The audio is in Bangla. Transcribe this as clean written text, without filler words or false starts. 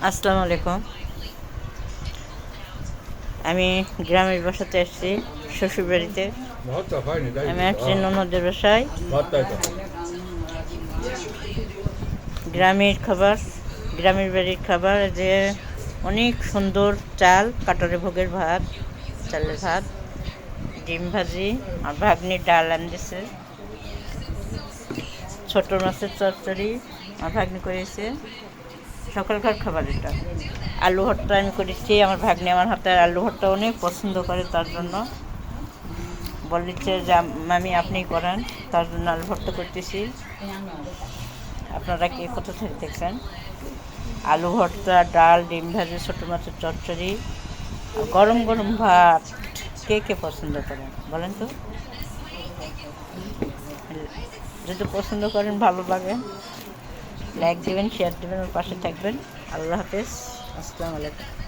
আসসালামু আলাইকুম। আমি গ্রামের বাসাতে এসেছি, শ্বশুরবাড়িতে। আমি আসছি ননদের বাসায়। গ্রামের খাবার, গ্রামের বাড়ির খাবার যে অনেক সুন্দর চাল, কাটরে ভোগের ভাত, চালের ভাত, ডিম ভাজি, আর ভাগ্নির ডাল আনতেছে, ছোট মাছের চচ্চড়ি আমার ভাগ্নি করেছে। সকালকার খাবার এটা। আলু ভর্তা আমি করেছি, আমার ভাগ্নি আমার হাতের আলু ভর্তা অনেক পছন্দ করে, তার জন্য বলেছে যে মামি আপনিই করেন, তার জন্য আলু ভর্তা করতেছি। আপনারা কে কোথা থেকে দেখছেন? আলু ভর্তা, ডাল, ডিম ভাজি, ছোটো মাছের চচ্চড়ি, গরম গরম ভাত। কে কে পছন্দ করেন বলেন তো? যদি পছন্দ করেন, ভালো লাগে, লাইক দেবেন, শেয়ার দেবেন, ওর পাশে থাকবেন। আল্লাহ হাফেজ, আসসালামু আলাইকুম।